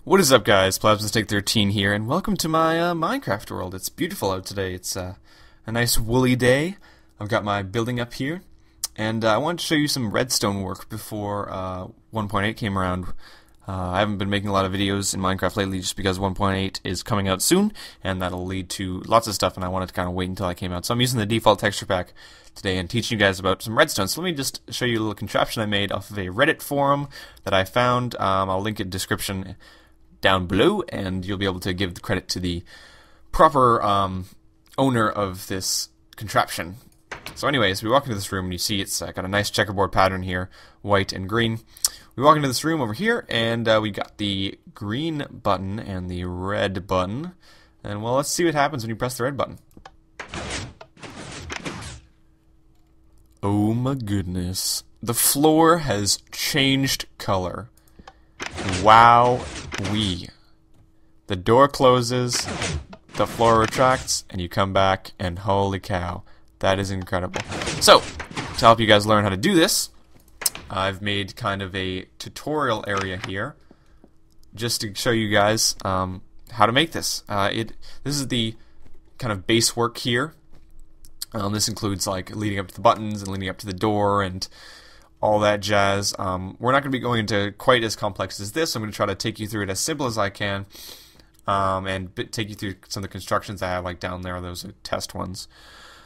What is up, guys? PlasmaSnake13 here, and welcome to my Minecraft world. It's beautiful out today. It's a nice woolly day. I've got my building up here, and I wanted to show you some redstone work before 1.8 came around. I haven't been making a lot of videos in Minecraft lately just because 1.8 is coming out soon, and that'll lead to lots of stuff, and I wanted to kind of wait until I came out. So I'm using the default texture pack today and teaching you guys about some redstone. So let me just show you a little contraption I made off of a Reddit forum that I found. I'll link it in the description down below, and you'll be able to give the credit to the proper owner of this contraption. So anyways, we walk into this room and you see it's got a nice checkerboard pattern here, white and green. We walk into this room over here and we got the green button and the red button, and well, let's see what happens when you press the red button. Oh my goodness, the floor has changed color. Wow-wee. The door closes, the floor retracts, and you come back, and holy cow, that is incredible. So, to help you guys learn how to do this, I've made kind of a tutorial area here, just to show you guys how to make this. This is the kind of base work here. This includes like leading up to the buttons and leading up to the door and all that jazz. We're not going to be going into quite as complex as this. I'm going to try to take you through it as simple as I can, and take you through some of the constructions I have like down there. Those are test ones.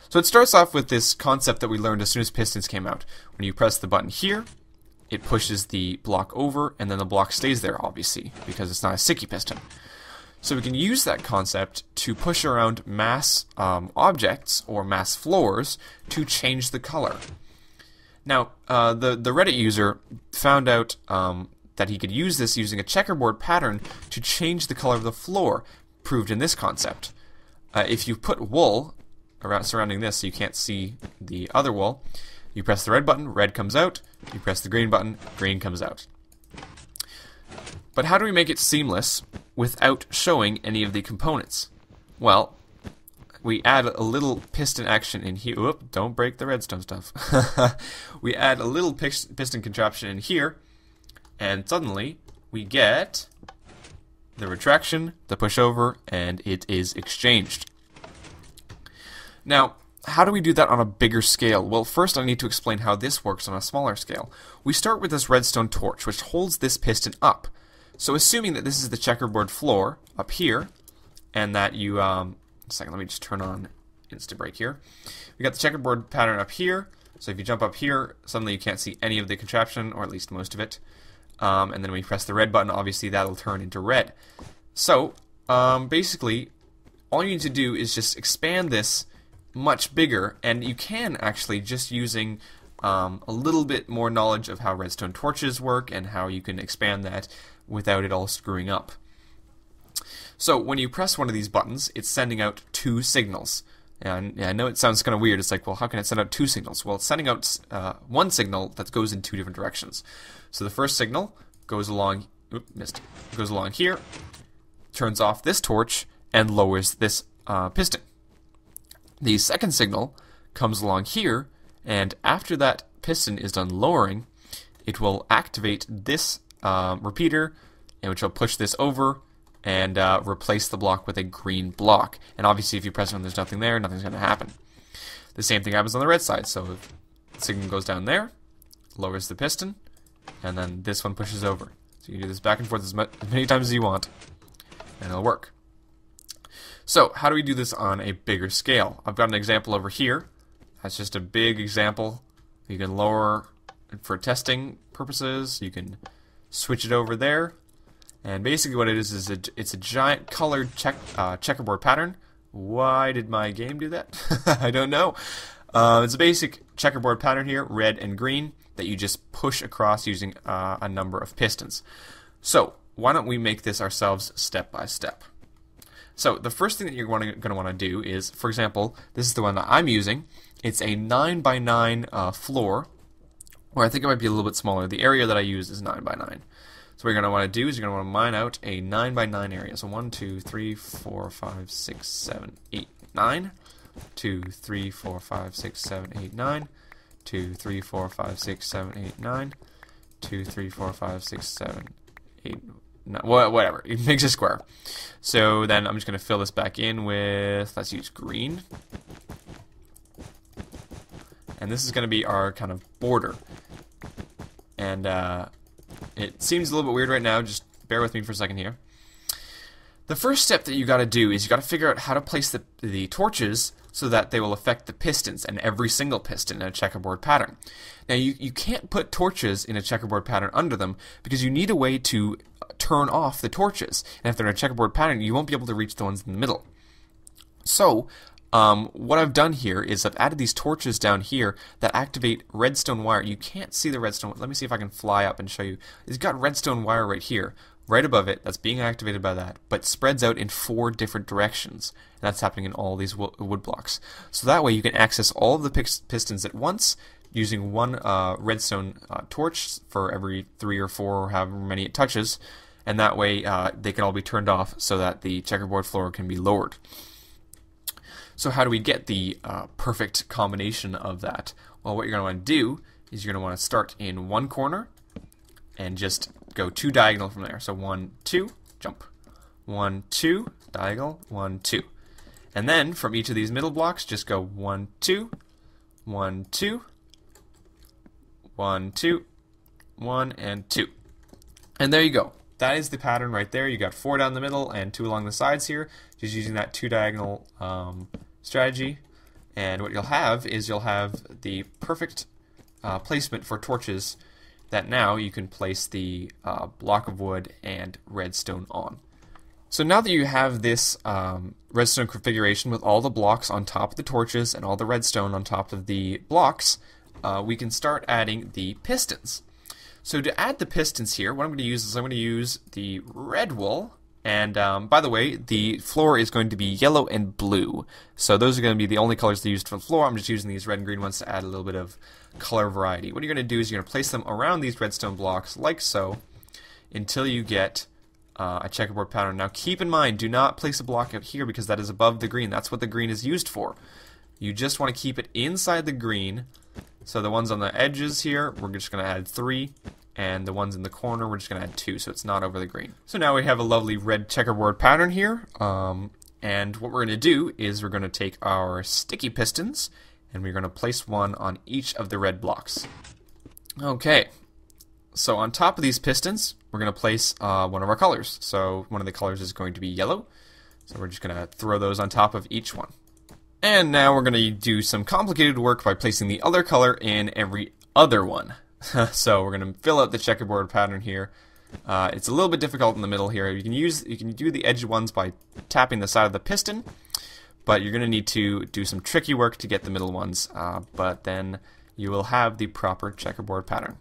So it starts off with this concept that we learned as soon as pistons came out. When you press the button here, it pushes the block over, and then the block stays there, obviously, because it's not a sticky piston. So we can use that concept to push around mass objects or mass floors to change the color. Now, the Reddit user found out that he could use this using a checkerboard pattern to change the color of the floor, proved in this concept. If you put wool around surrounding this so you can't see the other wool, you press the red button, red comes out. You press the green button, green comes out. But how do we make it seamless without showing any of the components? Well, we add a little piston action in here. Whoop, don't break the redstone stuff. We add a little piston contraption in here, and suddenly we get the retraction, the pushover, and it is exchanged. Now, how do we do that on a bigger scale? Well, first I need to explain how this works on a smaller scale. We start with this redstone torch, which holds this piston up. So assuming that this is the checkerboard floor up here, and that you, let me just turn on Instabrake here. We got the checkerboard pattern up here, so if you jump up here, suddenly you can't see any of the contraption, or at least most of it. And then when we press the red button, obviously that'll turn into red. So, basically, all you need to do is just expand this much bigger, and you can actually just using a little bit more knowledge of how redstone torches work and how you can expand that without it all screwing up. So when you press one of these buttons, it's sending out two signals. And yeah, I know it sounds kind of weird. It's like, well, how can it send out two signals? Well, it's sending out one signal that goes in two different directions. So the first signal goes along, goes along here, turns off this torch, and lowers this piston. The second signal comes along here, and after that piston is done lowering, it will activate this repeater, which will push this over and replace the block with a green block. And obviously if you press it when there's nothing there, nothing's going to happen. The same thing happens on the red side. So if the signal goes down there, lowers the piston, and then this one pushes over. So you can do this back and forth as many times as you want, and it'll work. So how do we do this on a bigger scale? I've got an example over here. That's just a big example. You can lower for testing purposes. You can switch it over there. And basically what it is it's a giant colored checkerboard pattern. Why did my game do that? I don't know. It's a basic checkerboard pattern here, red and green, that you just push across using a number of pistons. So why don't we make this ourselves step by step? So the first thing that you're going to want to do is, for example, this is the one that I'm using. It's a 9x9 floor, or I think it might be a little bit smaller. The area that I use is 9x9. So what you're going to want to do is you're going to want to mine out a 9x9 area. So 1, 2, 3, 4, 5, 6, 7, 8, 9. 2, 3, 4, 5, 6, 7, 8, 9. 2, 3, 4, 5, 6, 7, 8, 9. 2, 3, 4, 5, 6, 7, 8. no, whatever. It makes a square. So then I'm just going to fill this back in with, let's use green. And this is going to be our kind of border. And it seems a little bit weird right now. Just bear with me for a second here. The first step that you got to do is you got to figure out how to place the torches so that they will affect the pistons and every single piston in a checkerboard pattern. Now you can't put torches in a checkerboard pattern under them because you need a way to turn off the torches. And if they're in a checkerboard pattern, you won't be able to reach the ones in the middle. So what I've done here is I've added these torches down here that activate redstone wire. You can't see the redstone. Let me see if I can fly up and show you. It's got redstone wire right here, right above it, that's being activated by that, but spreads out in 4 different directions. And that's happening in all these wood blocks. So that way you can access all of the pistons at once using one redstone torch for every 3 or 4 or however many it touches. And that way they can all be turned off so that the checkerboard floor can be lowered. So how do we get the perfect combination of that? Well, what you're going to want to do is you're going to want to start in one corner and just go 2 diagonal from there. So 1, 2, jump. 1, 2, diagonal, 1, 2. And then from each of these middle blocks, just go 1, 2, 1, 2, 1, 2, 1, and 2. And there you go. That is the pattern right there. You got 4 down the middle and 2 along the sides here, just using that 2 diagonal strategy. And what you'll have is you'll have the perfect placement for torches that now you can place the block of wood and redstone on. So now that you have this redstone configuration with all the blocks on top of the torches and all the redstone on top of the blocks, we can start adding the pistons. So to add the pistons here, what I'm going to use is I'm going to use the red wool. And by the way, the floor is going to be yellow and blue. So those are going to be the only colors they used for the floor. I'm just using these red and green ones to add a little bit of color variety. What you're going to do is you're going to place them around these redstone blocks like so until you get a checkerboard pattern. Now keep in mind, do not place a block out here because that is above the green. That's what the green is used for. You just want to keep it inside the green. So the ones on the edges here, we're just going to add 3. And the ones in the corner, we're just going to add 2, so it's not over the green. So now we have a lovely red checkerboard pattern here. And what we're going to do is we're going to take our sticky pistons, and we're going to place one on each of the red blocks. Okay, so on top of these pistons, we're going to place one of our colors. So one of the colors is going to be yellow. So we're just going to throw those on top of each one. And now we're going to do some complicated work by placing the other color in every other one. So we're going to fill out the checkerboard pattern here. It's a little bit difficult in the middle here. You can do the edge ones by tapping the side of the piston, but you're going to need to do some tricky work to get the middle ones. But then you will have the proper checkerboard pattern.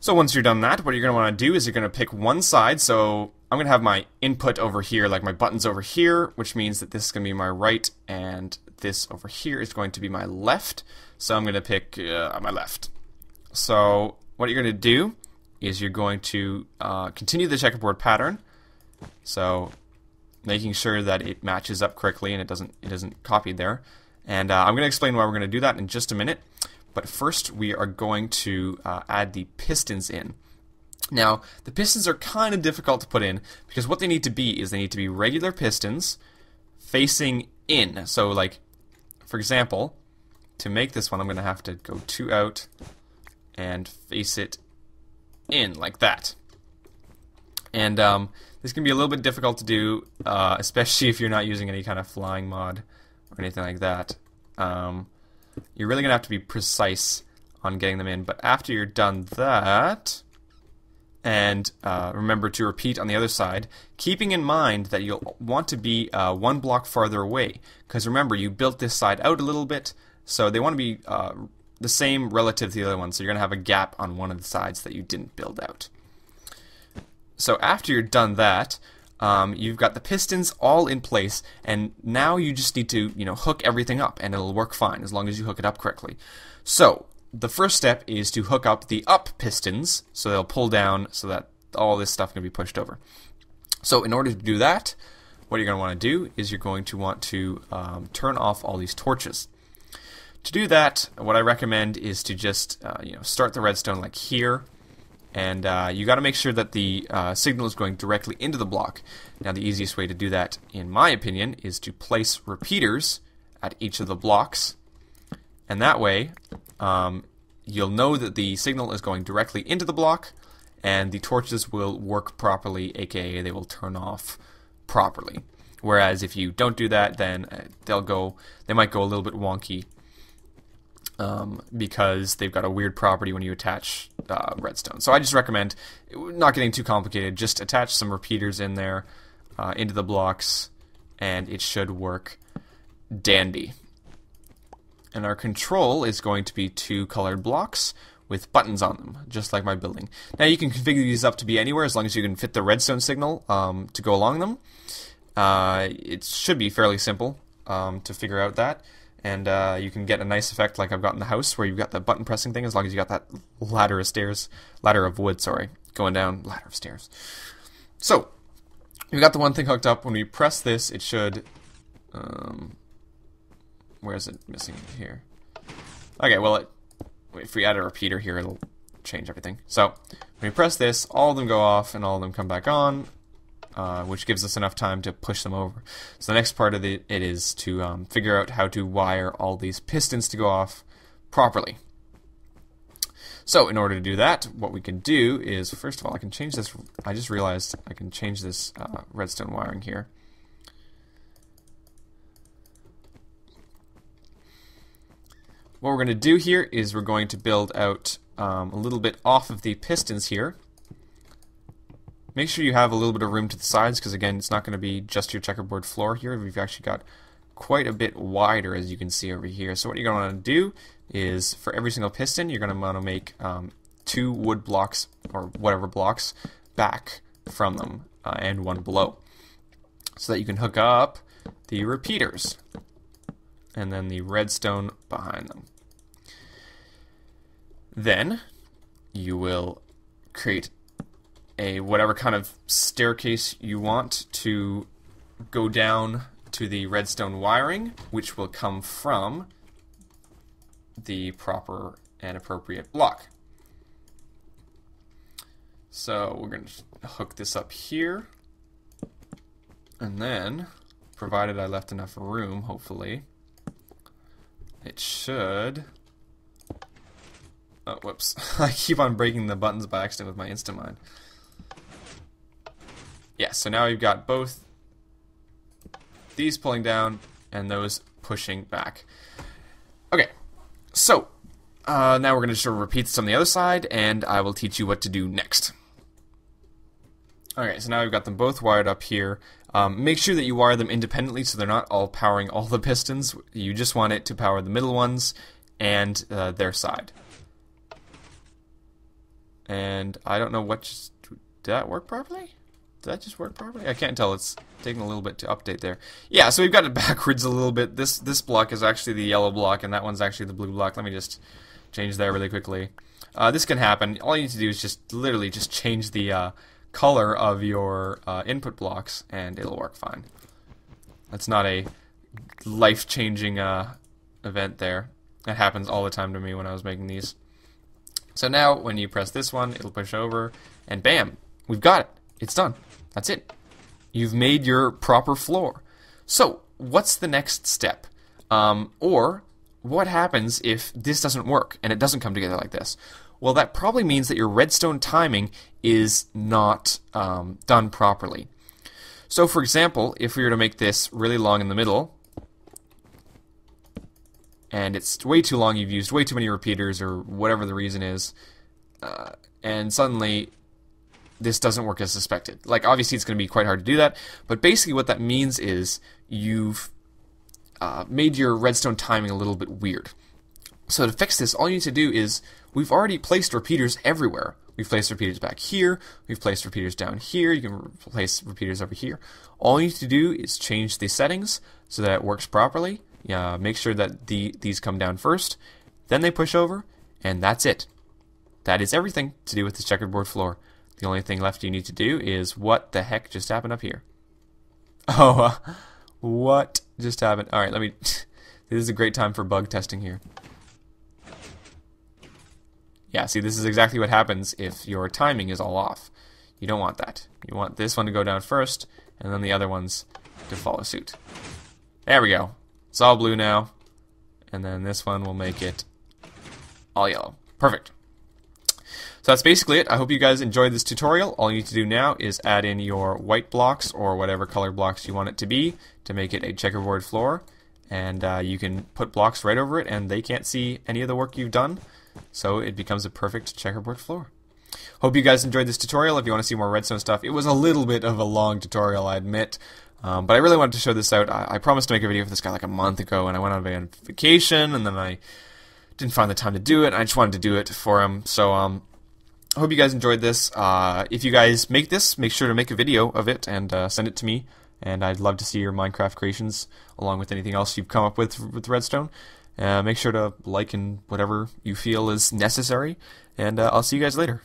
So once you're done that, what you're going to want to do is you're going to pick one side. So I'm going to have my input over here, like my buttons over here, which means that this is going to be my right, and this over here is going to be my left. So I'm going to pick my left. So what you're going to do is you're going to continue the checkerboard pattern. So making sure that it matches up correctly and it isn't copied there. And I'm going to explain why we're going to do that in just a minute. But first we are going to add the pistons in. Now the pistons are kind of difficult to put in because what they need to be is they need to be regular pistons facing in. So like, for example, to make this one I'm going to have to go 2 out and face it in like that. And this can be a little bit difficult to do, especially if you're not using any kind of flying mod or anything like that. You're really going to have to be precise on getting them in. But after you're done that, and remember to repeat on the other side, keeping in mind that you'll want to be 1 block farther away. Because remember, you built this side out a little bit, so they want to be the same relative to the other one, so you're going to have a gap on one of the sides that you didn't build out. So after you're done that, you've got the pistons all in place, and now you just need to, hook everything up, and it'll work fine as long as you hook it up correctly. So the first step is to hook up the up pistons, so they'll pull down so that all this stuff can be pushed over. So in order to do that, what you're going to want to do is you're going to want to turn off all these torches. To do that, what I recommend is to just start the redstone like here, And you got to make sure that the signal is going directly into the block. Now the easiest way to do that, in my opinion, is to place repeaters at each of the blocks. And that way, you'll know that the signal is going directly into the block, and the torches will work properly, aka they will turn off properly. Whereas if you don't do that, then they might go a little bit wonky, because they've got a weird property when you attach redstone. So I just recommend not getting too complicated. Just attach some repeaters in there into the blocks, and it should work dandy. And our control is going to be 2 colored blocks with buttons on them, just like my building. Now you can configure these up to be anywhere as long as you can fit the redstone signal to go along them. It should be fairly simple to figure out that. And you can get a nice effect like I've got in the house where you've got the button pressing thing as long as you got that ladder of wood, going down, ladder of stairs. So, we've got the one thing hooked up. When we press this, it should... where is it missing here? Okay, well, if we add a repeater here, it'll change everything. So, when we press this, all of them go off and all of them come back on, which gives us enough time to push them over. So the next part of it is to figure out how to wire all these pistons to go off properly. So in order to do that, what we can do is, first of all, I can change this. I just realized I can change this redstone wiring here. What we're going to do here is we're going to build out a little bit off of the pistons here. Make sure you have a little bit of room to the sides, because again, it's not going to be just your checkerboard floor here. We've actually got quite a bit wider, as you can see over here. So what you're going to want to do is, for every single piston, you're going to want to make 2 wood blocks, or whatever blocks, back from them, and 1 below, so that you can hook up the repeaters and then the redstone behind them. Then you will create a whatever kind of staircase you want to go down to the redstone wiring, which will come from the proper and appropriate block. So we're going to hook this up here, and then, provided I left enough room, hopefully, it should... Oh, whoops. I keep on breaking the buttons by accident with my Instamind. Yeah, so now we've got both these pulling down and those pushing back. Okay, so now we're going to sort of repeat this on the other side, and I will teach you what to do next. Okay, so now we've got them both wired up here. Make sure that you wire them independently so they're not all powering all the pistons. You just want it to power the middle ones and their side. And I don't know what just... Did that work properly? Did that just work properly? I can't tell. It's taking a little bit to update there. Yeah, so we've got it backwards a little bit. This block is actually the yellow block, and that one's actually the blue block. Let me just change that really quickly. This can happen. All you need to do is just literally just change the color of your input blocks, and it'll work fine. That's not a life-changing event there. That happens all the time to me when I was making these. So now, when you press this one, it'll push over, and bam! We've got it. It's done. That's it. You've made your proper floor. So, what's the next step? Or, what happens if this doesn't work, and it doesn't come together like this? Well, that probably means that your redstone timing is not done properly. So, for example, if we were to make this really long in the middle, and it's way too long, you've used way too many repeaters, or whatever the reason is, and suddenly this doesn't work as suspected. Like, obviously it's going to be quite hard to do that, but basically what that means is you've made your redstone timing a little bit weird. So to fix this, all you need to do is, we've already placed repeaters everywhere. We've placed repeaters back here, we've placed repeaters down here, you can place repeaters over here. All you need to do is change the settings so that it works properly. Make sure that these come down first, then they push over, and that's it. That is everything to do with the checkerboard floor. The only thing left you need to do is, what the heck just happened up here? Oh, what just happened? Alright, let me... This is a great time for bug testing here. Yeah, see, this is exactly what happens if your timing is all off. You don't want that. You want this one to go down first, and then the other ones to follow suit. There we go. It's all blue now. And then this one will make it all yellow. Perfect. So that's basically it. I hope you guys enjoyed this tutorial. All you need to do now is add in your white blocks or whatever color blocks you want it to be to make it a checkerboard floor. And you can put blocks right over it and they can't see any of the work you've done. So it becomes a perfect checkerboard floor. Hope you guys enjoyed this tutorial. If you want to see more redstone stuff, it was a little bit of a long tutorial, I admit. But I really wanted to show this out. I promised to make a video for this guy like a month ago, and I went on vacation, and then I didn't find the time to do it. I just wanted to do it for him. So I hope you guys enjoyed this. If you guys make this, make sure to make a video of it and send it to me. And I'd love to see your Minecraft creations along with anything else you've come up with redstone. Make sure to like and whatever you feel is necessary. And I'll see you guys later.